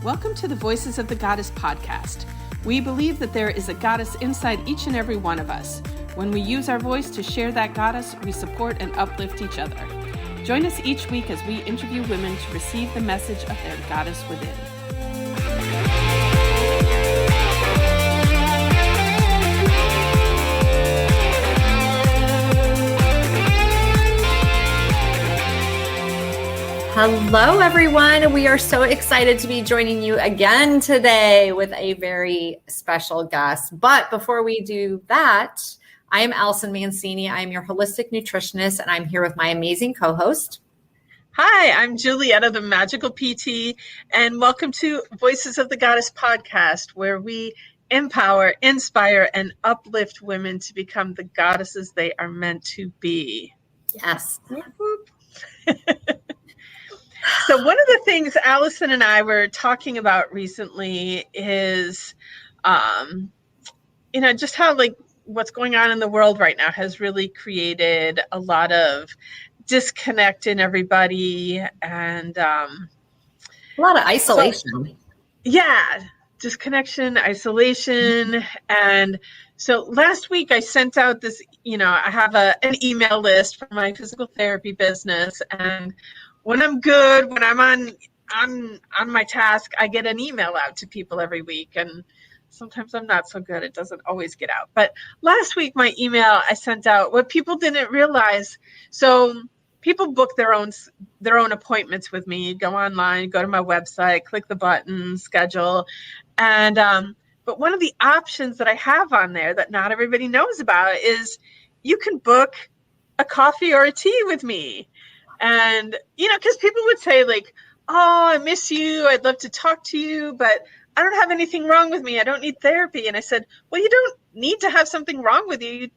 Welcome to the Voices of the Goddess podcast. We believe that there is a goddess inside each and every one of us. When we use our voice to share that goddess, we support and uplift each other. Join us each week as we interview women to receive the message of their goddess within. Hello, everyone. We are so excited to be joining you again today with a very special guest. But before we do that, I am Allyson Mancini. I am your holistic nutritionist, and I'm here with my amazing co-host. Hi, I'm Julietta, the magical PT, and welcome to Voices of the Goddess podcast, where we empower, inspire, and uplift women to become the goddesses they are meant to be. Yes. So one of the things Allyson and I were talking about recently is, just how what's going on in the world right now has really created a lot of disconnect in everybody and a lot of isolation. Disconnection, isolation. And so last week I sent out this, I have an email list for my physical therapy business, and when I'm good, when I'm on my task, I get an email out to people every week, and sometimes I'm not so good. It doesn't always get out. But last week, my email I sent out, what people didn't realize. So people book their own appointments with me. Go online, go to my website, click the button, schedule, and but one of the options that I have on there that not everybody knows about is you can book a coffee or a tea with me. And, because people would say oh, I miss you. I'd love to talk to you, but I don't have anything wrong with me. I don't need therapy. And I said, well, you don't need to have something wrong with you.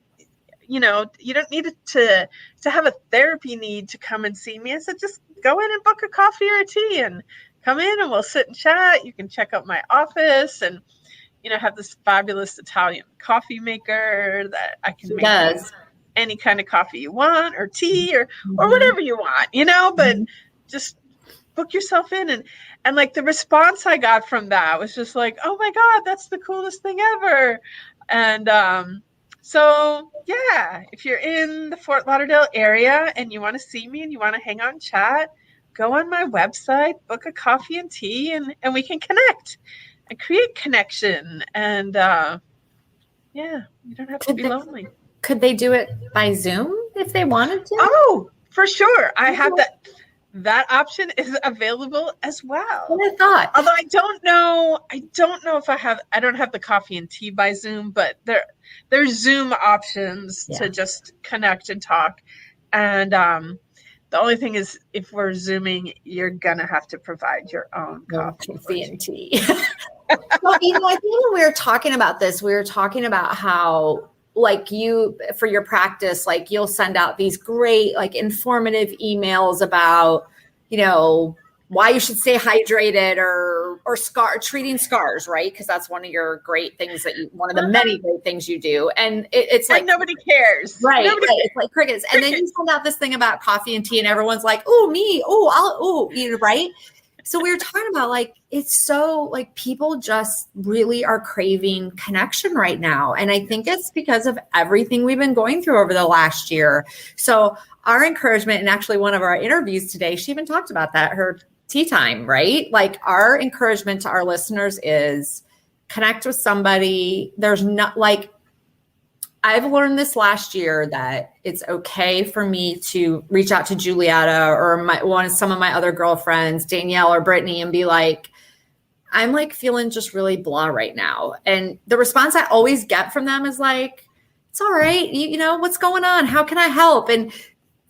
You don't need to have a therapy need to come and see me. I said, just go in and book a coffee or a tea and come in and we'll sit and chat. You can check out my office and, have this fabulous Italian coffee maker that I can make any kind of coffee you want or tea or whatever you want, but just book yourself in. And the response I got from that was just oh my God, that's the coolest thing ever. And so, if you're in the Fort Lauderdale area and you want to see me and you want to hang out and chat, go on my website, book a coffee and tea, and we can connect and create connection. And you don't have to be lonely. Could they do it by Zoom if they wanted to? Oh, for sure. I have that option is available as well. What I thought. Although I don't know if I don't have the coffee and tea by Zoom, but there's Zoom options to just connect and talk. And the only thing is, if we're Zooming, you're going to have to provide your own coffee and tea. Well, I think when we were talking about this, we were talking about how you, for your practice, you'll send out these great, informative emails about, why you should stay hydrated or treating scars, right? Because that's one of your great things one of the many great things you do. And it's nobody cares. Right. It's like crickets. And then you send out this thing about coffee and tea and everyone's like, oh, me. Oh, right. So we were talking about it's so people just really are craving connection right now. And I think it's because of everything we've been going through over the last year. So our encouragement, and actually one of our interviews today, she even talked about that, her tea time, right? Our encouragement to our listeners is connect with somebody. There's not I've learned this last year that it's okay for me to reach out to Julietta or some of my other girlfriends, Danielle or Brittany, and be I'm feeling just really blah right now. And the response I always get from them is it's all right. What's going on? How can I help? And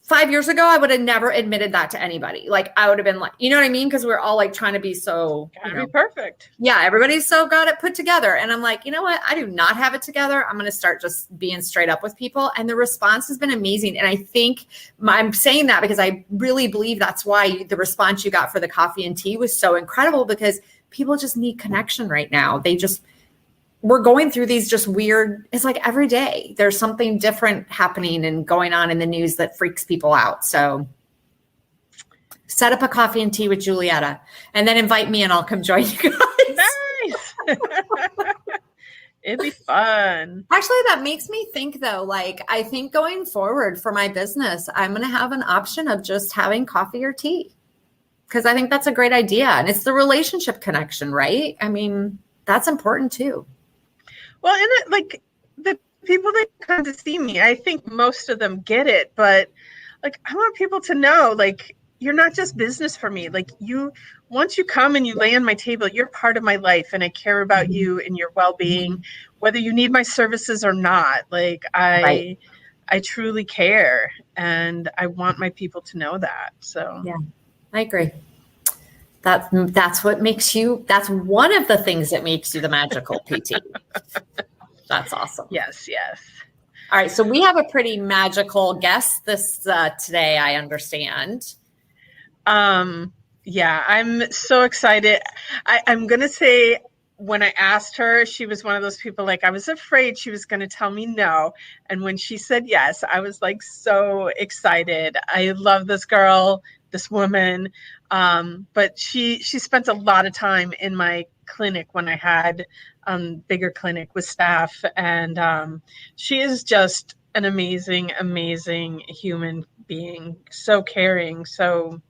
5 years ago, I would have never admitted that to anybody. I would have been you know what I mean? Because we're all trying to be so be perfect. Yeah, everybody's so got it put together. And I'm you know what? I do not have it together. I'm going to start just being straight up with people. And the response has been amazing. And I think I'm saying that because I really believe that's why the response you got for the coffee and tea was so incredible, because people just need connection right now. We're going through these just weird, it's every day there's something different happening and going on in the news that freaks people out. So Set up a coffee and tea with Julietta, and then invite me and I'll come join you guys. Nice. It'd be fun. Actually, that makes me think though, like I think going forward for my business, I'm going to have an option of just having coffee or tea. Because I think that's a great idea. And it's the relationship connection, right? I mean, that's important too. Well, and like the people that come to see me, I think most of them get it, but like I want people to know, like, you're not just business for me. Like once you come and you lay on my table, you're part of my life and I care about you and your well-being, whether you need my services or not. Like I truly care and I want my people to know that. So yeah, I agree. That's what makes you, that's one of the things that makes you the magical PT. That's awesome. Yes. All right. So we have a pretty magical guest today, I understand. Yeah, I'm so excited. I'm going to say when I asked her, she was one of those people, like, I was afraid she was going to tell me no. And when she said yes, I was like so excited. I love this girl, this woman. But she spent a lot of time in my clinic when I had bigger clinic with staff. And she is just an amazing, amazing human being. So caring. So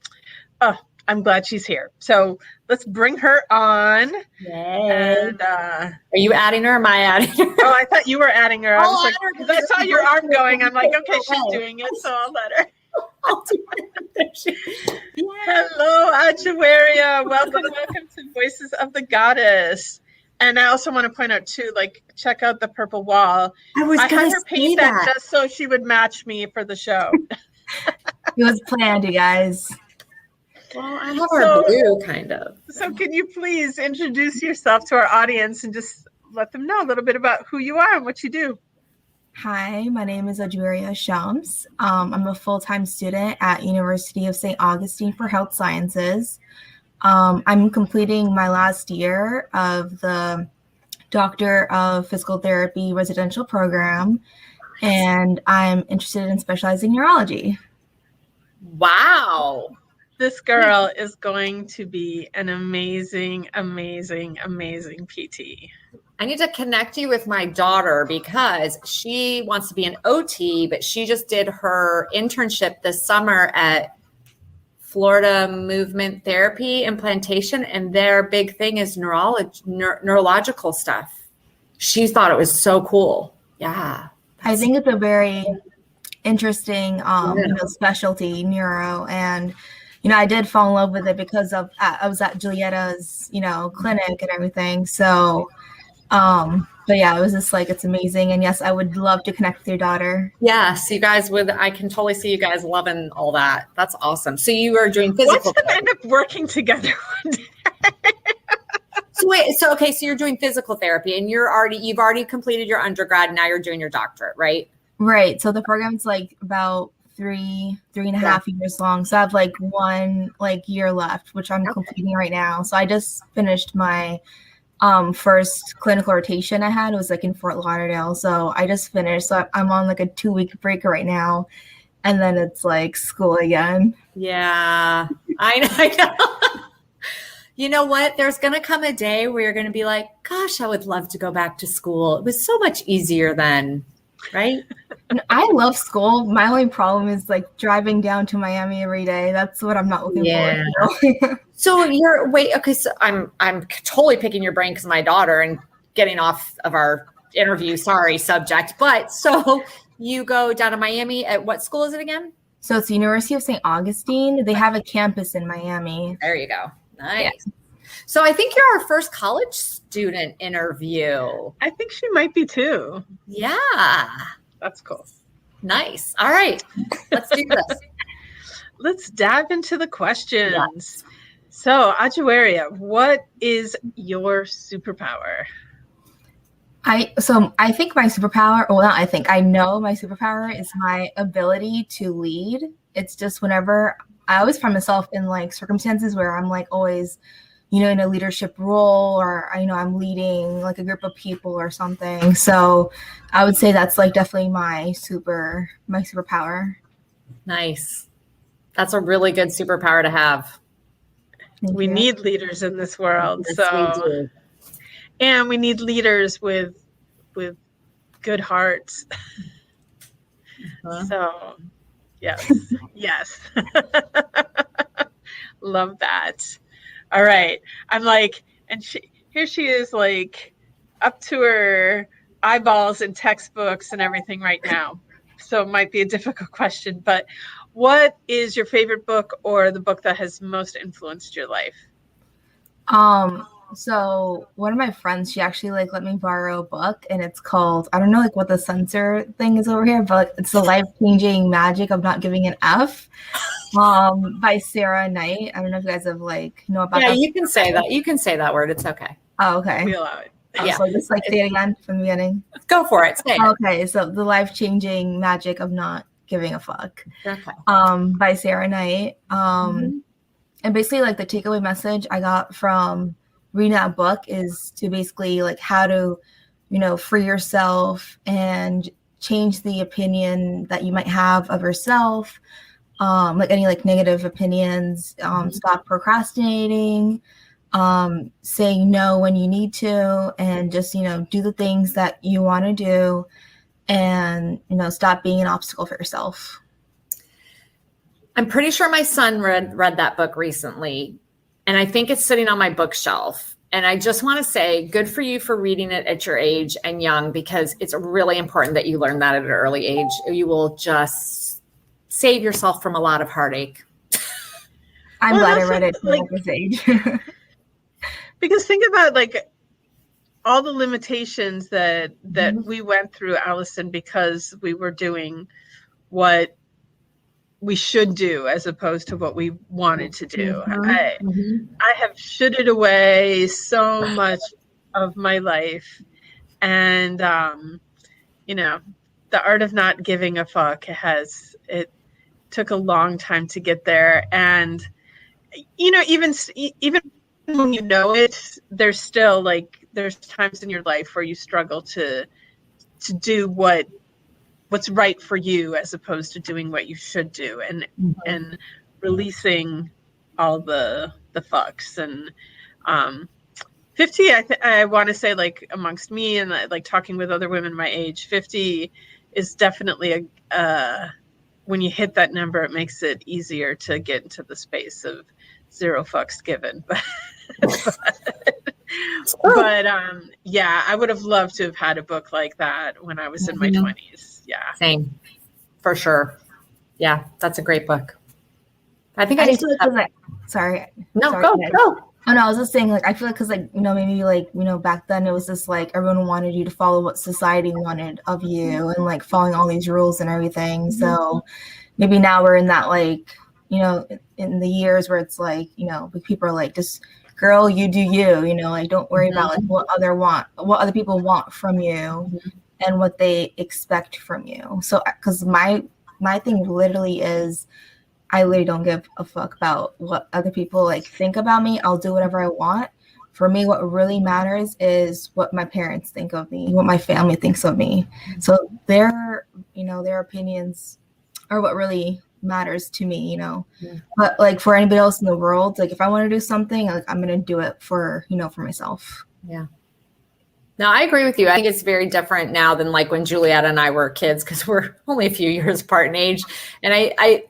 I'm glad she's here. So let's bring her on. Yay. And, are you adding her or am I adding her? Oh, I thought you were adding her. I was like, because I saw your arm going. I'm like, okay, she's doing it, so I'll let her. Hello, Ajwerea. Welcome to Voices of the Goddess. And I also want to point out too, like, check out the purple wall. I had her paint that just so she would match me for the show. It was planned, you guys. Well, I have our blue kind of. So can you please introduce yourself to our audience and just let them know a little bit about who you are and what you do? Hi, my name is Ajwerea Shams. I'm a full-time student at University of St. Augustine for Health Sciences. I'm completing my last year of the Doctor of Physical Therapy residential program, and I'm interested in specializing in neurology. Wow. This girl is going to be an amazing, amazing, amazing PT. I need to connect you with my daughter because she wants to be an OT, but she just did her internship this summer at Florida Movement Therapy Implantation, and their big thing is neurological stuff. She thought it was so cool. Yeah. I think it's a very interesting specialty, neuro, and I did fall in love with it because I was at Julietta's, clinic and everything. So, but yeah, it was just like, it's amazing. And yes, I would love to connect with your daughter. Yes, you guys I can totally see you guys loving all that. That's awesome. So you are doing physical. Let's end up working together one day. So you're doing physical therapy and you've already completed your undergrad. And now you're doing your doctorate, right? Right. So the program's like about three and a half years long. So I have like one year left, which I'm completing right now. So I just finished my first clinical rotation I had. It was like in Fort Lauderdale. So I just finished. So I'm on like a 2-week break right now. And then it's like school again. Yeah, I know. You know what? There's going to come a day where you're going to be like, gosh, I would love to go back to school. It was so much easier then. Right? I love school. My only problem is like driving down to Miami every day. That's what I'm not looking forward to. So so I'm totally picking your brain because of my daughter and getting off of our interview, subject. But so you go down to Miami at what school is it again? So it's the University of St. Augustine. They have a campus in Miami. There you go. Nice. Yeah. So I think you're our first college student interview. I think she might be too. Yeah. That's cool. Nice. All right. Let's do this. Let's dive into the questions. Yes. So, Ajwerea, what is your superpower? I think my superpower, I know my superpower is my ability to lead. It's just whenever I always find myself in like circumstances where I'm like always, in a leadership role or, I'm leading like a group of people or something. So I would say that's like definitely my superpower. Nice. That's a really good superpower to have. We need leaders in this world. Yes, so we do. And we need leaders with good hearts. So yes. Love that. All right. I'm like, and here she is, like up to her eyeballs in textbooks and everything right now. So it might be a difficult question, but what is your favorite book or the book that has most influenced your life? So one of my friends, she actually like let me borrow a book, and it's called, I don't know like what the censor thing is over here, but it's The Life-Changing Magic of Not Giving an F, by Sarah Knight. I don't know if you guys have like know about that. You can say that. You can say that word. It's okay. Oh, okay. We allow it. So just like say it again from the beginning. Go for it. Say it. Okay, so The Life-Changing Magic of Not Giving a Fuck. Okay. By Sarah Knight. And basically like the takeaway message I got from reading that book is to basically like how to, free yourself and change the opinion that you might have of yourself. Like any like negative opinions, stop procrastinating, saying no when you need to, and just, do the things that you want to do, and, stop being an obstacle for yourself. I'm pretty sure my son read that book recently, and I think it's sitting on my bookshelf. And I just want to say, good for you for reading it at your age and young, because it's really important that you learn that at an early age. You will just save yourself from a lot of heartache. I'm glad I read it at this age. Because think about like all the limitations that we went through, Allyson, because we were doing what we should do as opposed to what we wanted to do. I have shooted away so much of my life, and the art of not giving a fuck it took a long time to get there. And even when you know it, there's still there's times in your life where you struggle to do what's right for you as opposed to doing what you should do, and releasing all the fucks. And 50, I want to say, like, amongst me and like talking with other women my age, 50 is definitely when you hit that number, it makes it easier to get into the space of zero fucks given. But I would have loved to have had a book like that when I was in my 20s. Yeah. Same. For sure. Yeah. That's a great book. I think sorry. No, sorry, go. Oh no, I was just saying, like, I feel like, because maybe back then it was just like everyone wanted you to follow what society wanted of you, and like following all these rules and everything. So maybe now we're in that, like, in the years where it's like, people are like, just girl, you do you, like, don't worry about like what other people want from you and what they expect from you. So, because my thing literally is, I literally don't give a fuck about what other people like think about me. I'll do whatever I want. For me, what really matters is what my parents think of me, what my family thinks of me. So their opinions are what really matters to me, But like for anybody else in the world, like if I want to do something, like I'm gonna do it for myself. Yeah. No, I agree with you. I think it's very different now than like when Julietta and I were kids, because we're only a few years apart in age. And I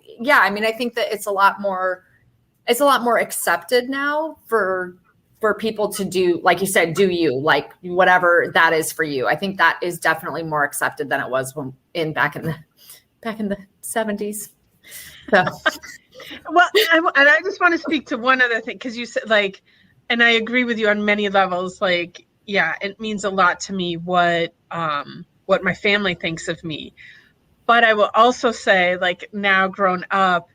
think that it's a lot more accepted now for people to do, like you said, do you, like whatever that is for you. I think that is definitely more accepted than it was back in the 70s. So. Well, I just want to speak to one other thing, because you said, like, and I agree with you on many levels. Like, yeah, it means a lot to me what my family thinks of me. But I will also say, like, now grown up,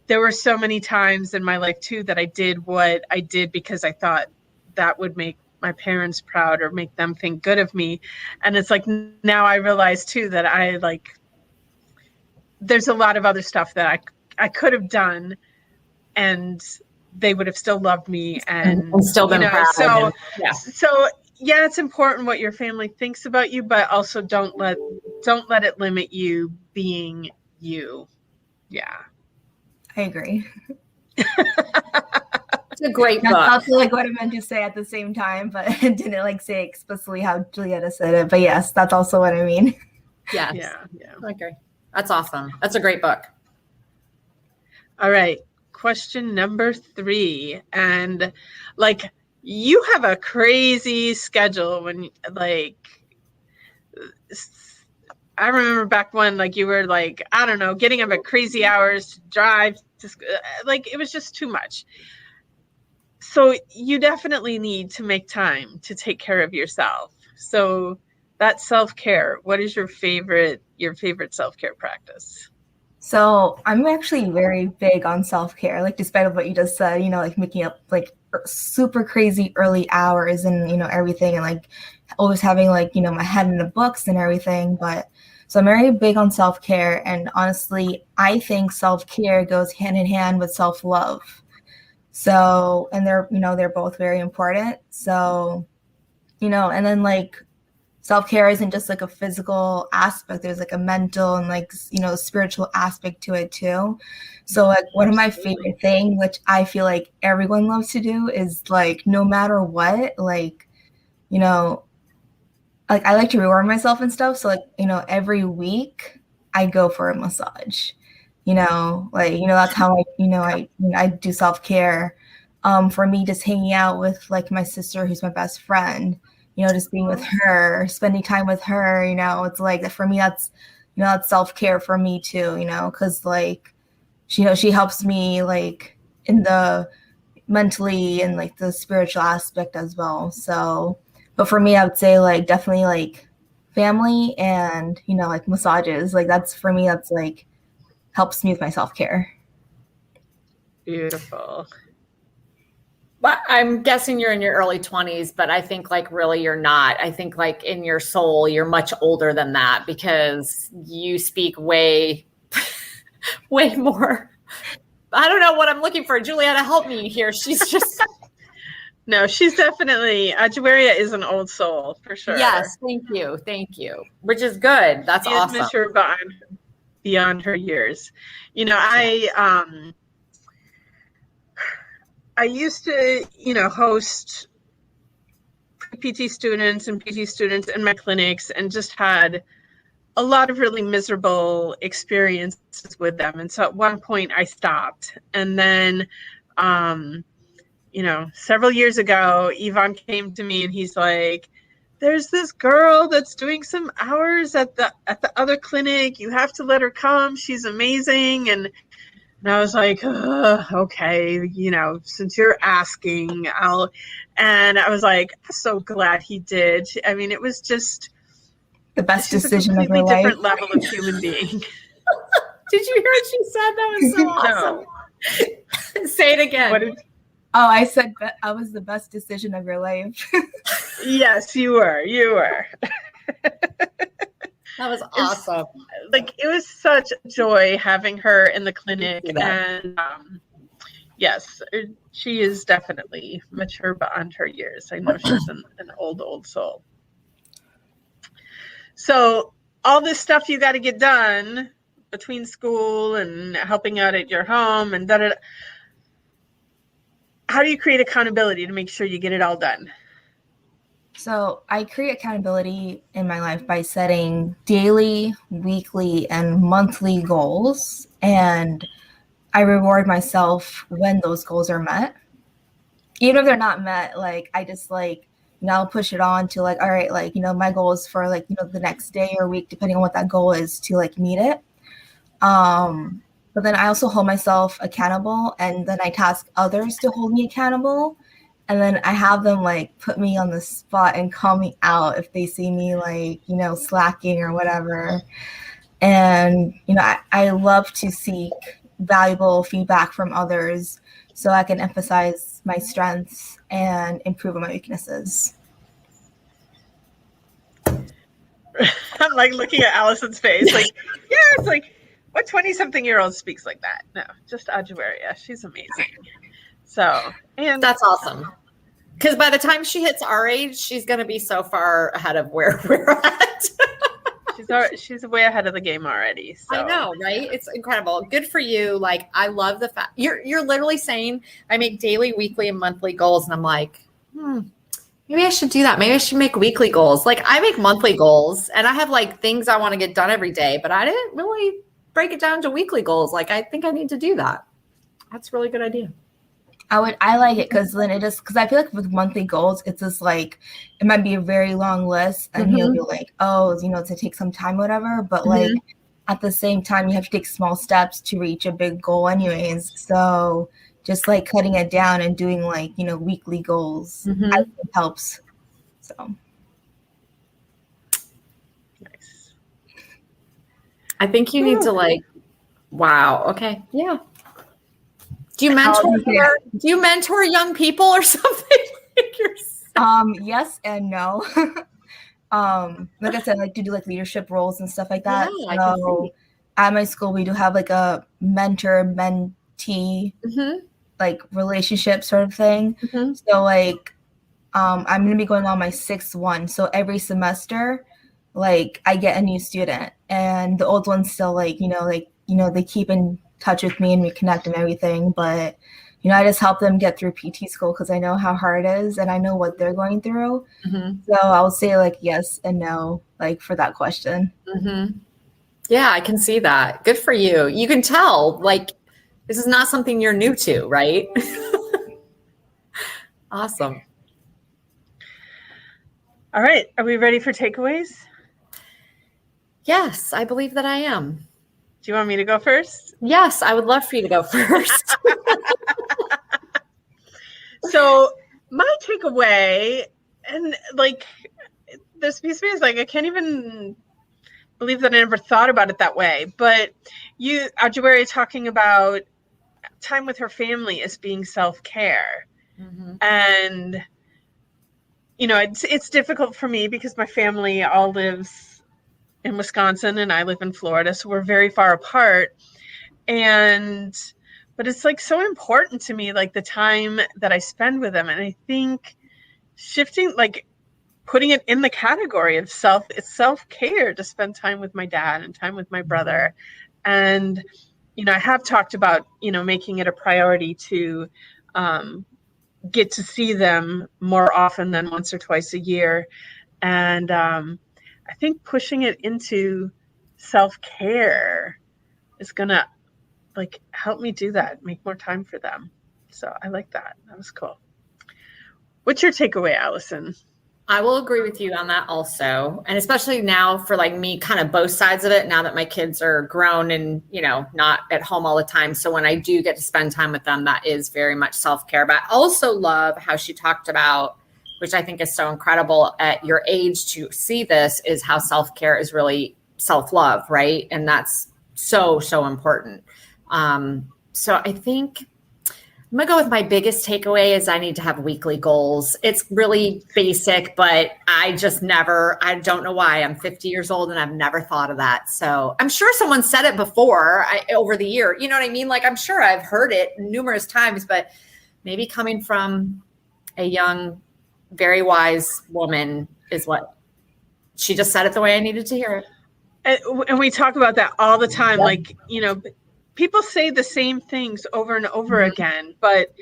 there were so many times in my life too that I did what I did because I thought that would make my parents proud or make them think good of me. And it's like, now I realize too that there's a lot of other stuff that I could have done, and they would have still loved me and still been proud. So yeah, it's important what your family thinks about you, but also don't let it limit you being you. Yeah. I agree. It's a great book. That's also like what I meant to say at the same time, but I didn't like say explicitly how Julietta said it. But yes, that's also what I mean. Yes. Yeah. Okay. That's awesome. That's a great book. All right. Question number 3. And like, you have a crazy schedule when like, I remember back when like you were like, I don't know, getting up at crazy hours to drive to like, it was just too much. So you definitely need to make time to take care of yourself. So that self-care, what is your favorite self-care practice? So I'm actually very big on self-care, like despite what you just said, like making up like super crazy early hours and, everything, and like always having like, my head in the books and everything. But so I'm very big on self-care. And honestly, I think self-care goes hand in hand with self-love. So, and they're both very important. So, and then like self-care isn't just like a physical aspect. There's like a mental and like, spiritual aspect to it too. So like one of my favorite things, which I feel like everyone loves to do, is like, no matter what, like, like I like to reward myself and stuff. So like, every week I go for a massage, that's how I do self-care. For me, just hanging out with like my sister, who's my best friend, just being with her, spending time with her, it's like, for me, that's self-care for me too, because like, she helps me like in the mentally and like the spiritual aspect as well. So, but for me, I would say like definitely like family and, like massages, like that's for me, that's like helps me with my self-care. Beautiful. Well, I'm guessing you're in your early 20s, but I think like really you're not. I think like in your soul, you're much older than that because you speak way, way more. I don't know what I'm looking for. Julietta, help me here. She's just. No, she's definitely, Ajwerea is an old soul for sure. Yes, thank you. Thank you. Which is good. That's she awesome. Is mature beyond her years. I used to, host PT students and PT students in my clinics and just had a lot of really miserable experiences with them. And so at one point I stopped. And then, several years ago, Yvonne came to me and he's like, there's this girl that's doing some hours at the other clinic. You have to let her come. She's amazing. And I was like, okay, since you're asking, and I was like, so glad he did. I mean, it was just the best decision of your life. Different level of human being. Did you hear what she said? That was so awesome. No. Say it again. I said I was the best decision of your life. Yes, you were. That was awesome. It was such a joy having her in the clinic. And yes, she is definitely mature beyond her years. I know she's an old soul. So all this stuff you got to get done between school and helping out at your home and how do you create accountability to make sure you get it all done? So I create accountability in my life by setting daily, weekly, and monthly goals. And I reward myself when those goals are met. Even if they're not met, like I just like, I'll push it on to like, all right, like, my goal is for like, the next day or week, depending on what that goal is, to like meet it. But then I also hold myself accountable, and then I task others to hold me accountable. And then I have them like put me on the spot and call me out if they see me like, slacking or whatever. And, I love to seek valuable feedback from others so I can emphasize my strengths and improve on my weaknesses. I'm like looking at Allison's face, like, yeah, it's like, what 20-something-year-old speaks like that? No, just Ajwerea. She's amazing. So, and that's awesome. Because by the time she hits our age, she's going to be so far ahead of where we're at. She's way ahead of the game already. So. I know, right? It's incredible. Good for you. Like, I love the fact you're literally saying I make daily, weekly, and monthly goals, and I'm like, maybe I should do that. Maybe I should make weekly goals. Like, I make monthly goals, and I have like things I want to get done every day, but I didn't really break it down to weekly goals. Like, I think I need to do that. That's a really good idea. I like it because then because I feel like with monthly goals, it's just like, it might be a very long list and you'll be like, oh, to take some time or whatever. But like at the same time, you have to take small steps to reach a big goal anyways. So just like cutting it down and doing like, weekly goals, I think helps. So. Nice. I think you need to like, wow. Okay. Yeah. Do you mentor young people or something like yourself? Yes and no. Like I said, I like to do like leadership roles and stuff like that. Yeah, so at my school, we do have like a mentor-mentee like relationship sort of thing. So like, I'm going to be going on my 6th one. So every semester, like I get a new student, and the old ones still like, they keep in touch with me and we connect and everything. But, I just help them get through PT school because I know how hard it is and I know what they're going through. So I'll say like yes and no, like for that question. Yeah, I can see that. Good for you. You can tell like this is not something you're new to, right? Awesome. All right. Are we ready for takeaways? Yes, I believe that I am. Do you want me to go first? Yes, I would love for you to go first. So my takeaway, and like this piece of me is like, I can't even believe that I never thought about it that way. But Ajwerea, talking about time with her family as being self-care. And, it's difficult for me because my family all lives in Wisconsin and I live in Florida. So we're very far apart. But it's like so important to me, like the time that I spend with them. And I think shifting, like putting it in the category of it's self-care to spend time with my dad and time with my brother. And, I have talked about, making it a priority to get to see them more often than once or twice a year. And I think pushing it into self-care is going to like help me do that, make more time for them. So I like that. That was cool. What's your takeaway, Allyson? I will agree with you on that also. And especially now for like me, kind of both sides of it, now that my kids are grown and, not at home all the time. So when I do get to spend time with them, that is very much self-care. But I also love how she talked about, which I think is so incredible at your age to see this, is how self-care is really self-love, right? And that's so, so important. So I think I'm going to go with my biggest takeaway is I need to have weekly goals. It's really basic, but I don't know why. I'm 50 years old and I've never thought of that. So I'm sure someone said it before over the year. You know what I mean? Like, I'm sure I've heard it numerous times, but maybe coming from a young, very wise woman is what she just said it the way I needed to hear it. And we talk about that all the time. Yep. Like, people say the same things over and over again, but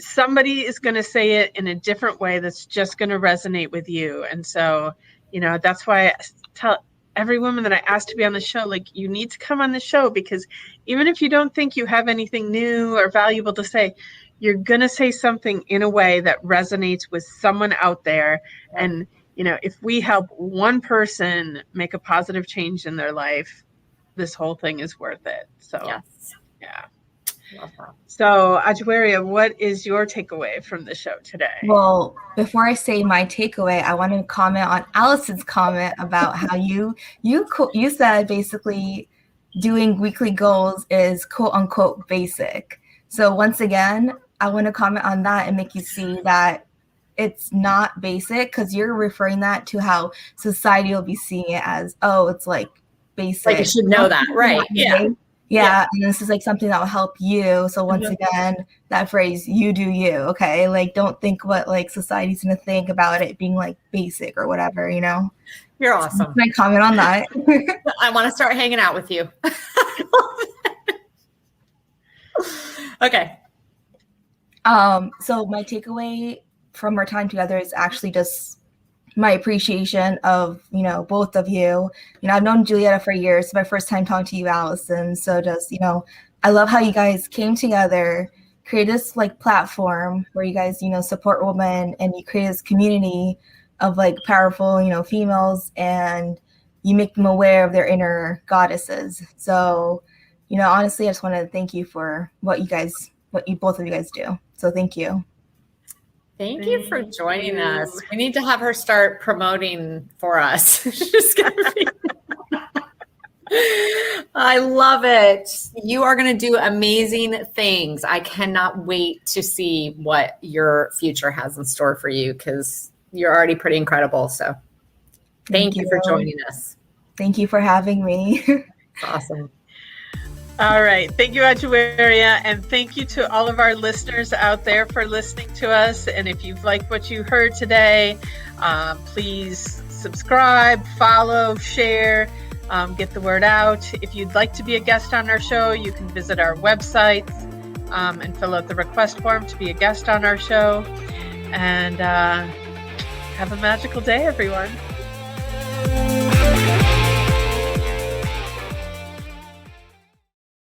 somebody is going to say it in a different way that's just going to resonate with you. And so, that's why I tell every woman that I ask to be on the show, like, you need to come on the show, because even if you don't think you have anything new or valuable to say, you're going to say something in a way that resonates with someone out there. And, if we help one person make a positive change in their life, this whole thing is worth it. So, yes. Yeah. So, Ajwerea, what is your takeaway from the show today? Well, before I say my takeaway, I want to comment on Allison's comment about how you said basically doing weekly goals is quote unquote basic. So once again, I want to comment on that and make you see that it's not basic, because you're referring that to how society will be seeing it as, oh, it's like basic. Like you should know that, right? Yeah. And this is like something that will help you. So once again, that phrase, you do you, okay? Like, don't think what like society's going to think about it being like basic or whatever, You're awesome. Can I comment on that? I want to start hanging out with you. Okay. So my takeaway from our time together is actually just my appreciation of, both of you. I've known Julietta for years. It's my first time talking to you, Allison. So just, I love how you guys came together, created this like platform where you guys, support women, and you create this community of like powerful, females, and you make them aware of their inner goddesses. So, honestly, I just want to thank you for what both of you guys do. So thank you. Thank you for joining us. We need to have her start promoting for us. She's gonna be... I love it. You are going to do amazing things. I cannot wait to see what your future has in store for you, because you're already pretty incredible. So thank you for joining us. Thank you for having me. Awesome. All right. Thank you, Ajwerea. And thank you to all of our listeners out there for listening to us. And if you've liked what you heard today, please subscribe, follow, share, get the word out. If you'd like to be a guest on our show, you can visit our website and fill out the request form to be a guest on our show. And have a magical day, everyone.